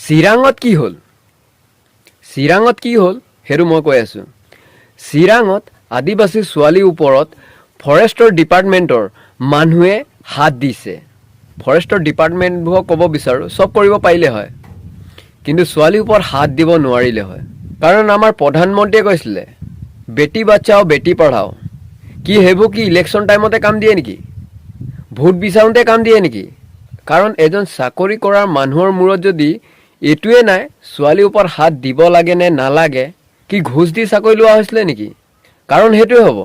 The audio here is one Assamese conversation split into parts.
চিৰাঙত কি হ'ল সেইটো মই কৈ আছোঁ। চিৰাঙত আদিবাসী ছোৱালীৰ ওপৰত ফৰেষ্টৰ ডিপাৰ্টমেণ্টৰ মানুহে হাত দিছে। ফৰেষ্টৰ ডিপাৰ্টমেণ্টবোৰক ক'ব বিচাৰোঁ, চব কৰিব পাৰিলে হয়, কিন্তু ছোৱালীৰ ওপৰত হাত দিব নোৱাৰিলে হয়। কাৰণ আমাৰ প্ৰধানমন্ত্ৰীয়ে কৈছিলে বেটি বাচাও বেটি পঢ়াও। কি সেইবোৰ কি ইলেকশ্যন টাইমতে কাম দিয়ে নেকি? ভোট বিচাৰোঁতে কাম দিয়ে নেকি? কাৰণ এজন চাকৰি কৰা মানুহৰ মূৰত যদি এইটোৱে নাই ছোৱালীৰ ওপৰত হাত দিব লাগে নে নালাগে, কি ঘোচ দি চাকৰি লোৱা হৈছিলে নেকি? কাৰণ সেইটোৱে হ'ব।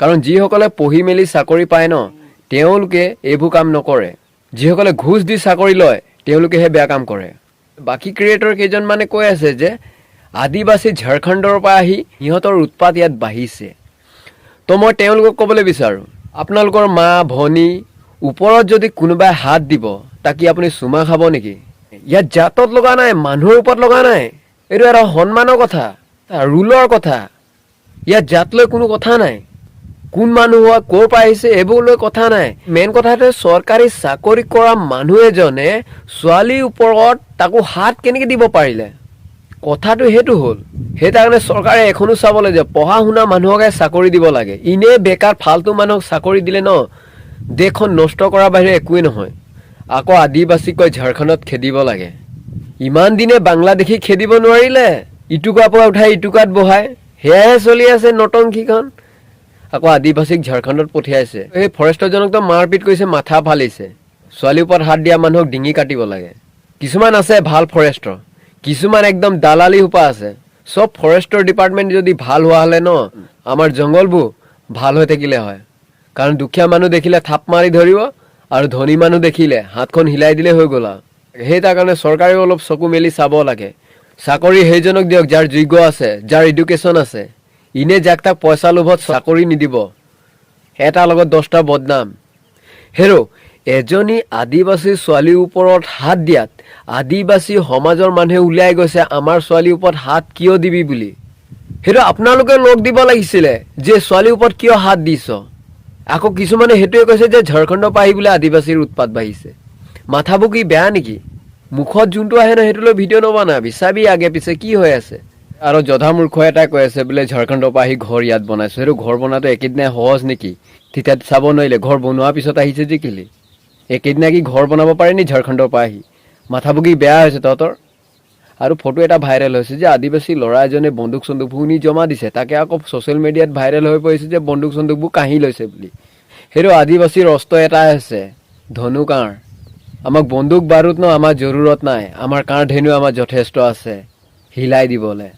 কাৰণ যিসকলে পঢ়ি মেলি চাকৰি পায় ন, তেওঁলোকে এইবোৰ কাম নকৰে। যিসকলে ঘোচ দি চাকৰি লয় তেওঁলোকেহে বেয়া কাম কৰে। বাকী ক্ৰিয়েটৰ কেইজনমানে কৈ আছে যে আদিবাসী ঝাৰখণ্ডৰ পৰা আহি সিহঁতৰ উৎপাত ইয়াত বাঢ়িছে। তো মই তেওঁলোকক ক'বলৈ বিচাৰোঁ, আপোনালোকৰ মা ভনী ওপৰত যদি কোনোবাই হাত দিব তাক কি আপুনি চুমা খাব নেকি? ইয়াত জাতত লগা নাই, মানুহৰ ওপৰত লগা নাই। এইটো এটা সন্মানৰ কথা, ৰুলৰ কথা। ইয়াত জাত লৈ কোনো কথা নাই। কোন মানুহ হয়, ক'ৰ পৰা আহিছে, এইবোৰ লৈ কথা নাই। মেইন কথাটো চৰকাৰী চাকৰি কৰা মানুহ এজনে ছোৱালীৰ ওপৰত তাকো হাত কেনেকৈ দিব পাৰিলে? কথাটো সেইটো হ'ল। সেইকাৰণে চৰকাৰে এখনো চাবলৈ যে পঢ়া শুনা মানুহকে চাকৰি দিব লাগে। এনেই বেকাৰ ফাল্টু মানুহক চাকৰি দিলে ন, দেশখন নষ্ট কৰাৰ বাহিৰে একোৱেই নহয়। আকৌ আদিবাসীক কৈ ঝাৰখণ্ডত খেদিব লাগে। ইমান দিনে বাংলাদেশী খেদিব নোৱাৰিলে, ইটুকাৰ পৰা উঠাই ইটুকাত বহাই, সেয়াহে চলি আছে নটংকিখন। আকৌ আদিবাসীক ঝাৰখণ্ডত পঠিয়াইছে। সেই ফৰেষ্টৰজনকতো মাৰপিট কৰিছে, মাথা ফালিছে। ছোৱালীৰ ওপৰত হাত দিয়া মানুহক ডিঙি কাটিব লাগে। কিছুমান আছে ভাল ফৰেষ্টৰ, কিছুমান একদম দালালি সোপা আছে। চব ফৰেষ্টৰ ডিপাৰ্টমেণ্ট যদি ভাল হোৱা হ'লে ন, আমাৰ জংঘলবোৰ ভাল হৈ থাকিলে হয়। কাৰণ দুখীয়া মানুহ দেখিলে থাপ মাৰি ধৰিব, আৰু ধনী মানুহ দেখিলে হাতখন হিলাই দিলে হৈ গ'ল আৰু। সেই তাৰ কাৰণে চৰকাৰেও অলপ চকু মেলি চাব লাগে। চাকৰি সেইজনক দিয়ক যাৰ যোগ্য আছে, যাৰ এডুকেশ্যন আছে। ইনে যাক তাক পইচা লোভত চাকৰি নিদিব। এটাৰ লগত 10টা বদনাম। হেৰ' এজনী আদিবাসী ছোৱালীৰ ওপৰত হাত দিয়াত আদিবাসী সমাজৰ মানুহে উলিয়াই গৈছে আমাৰ ছোৱালীৰ ওপৰত হাত কিয় দিবি বুলি। সেইটো আপোনালোকে লগ দিব লাগিছিলে যে ছোৱালীৰ ওপৰত কিয় হাত দিছ। আকৌ কিছুমানে সেইটোৱে কৈছে যে ঝাৰখণ্ডৰ পৰা আহি বোলে আদিবাসীৰ উৎপাত বাঢ়িছে। মাথাবোৰ কি বেয়া নেকি? মুখত যোনটো আহে ন সেইটো লৈ ভিডিঅ' নবনাবি, চাবি আগে পিছে কি হৈ আছে। আৰু জধা মূৰ্খ এটাই কৈ আছে বোলে ঝাৰখণ্ডৰ পৰা আহি ঘৰ ইয়াত বনাইছো। সেইটো ঘৰ বনাটো একেদিনাই সহজ নেকি? তেতিয়া চাব নোৱাৰিলে ঘৰ বনোৱাৰ পিছত আহিছে যে কেলি। একেদিনাই কি ঘৰ বনাব পাৰে নি ঝাৰখণ্ডৰ পৰা আহি? মাথাবোৰ কি বেয়া হৈছে তহঁতৰ? আৰু ফটো এটা ভাইৰেল হৈছে যে আদিবাসী ল'ৰা এজনে বন্দুক চন্দুকবোৰ নি জমা দিছে। তাকে আকৌ ছ'চিয়েল মিডিয়াত ভাইৰেল হৈ পৰিছে যে বন্দুক চন্দুকবোৰ কাঢ়ি লৈছে বুলি। সেইটো আদিবাসীৰ অস্ত্ৰ এটাই আছে, ধনু কাঁড়। আমাক বন্দুক বাৰুদ ন আমাৰ জৰুৰত নাই। আমাৰ কাঁড় ধেনু আমাৰ যথেষ্ট আছে হিলাই দিবলৈ।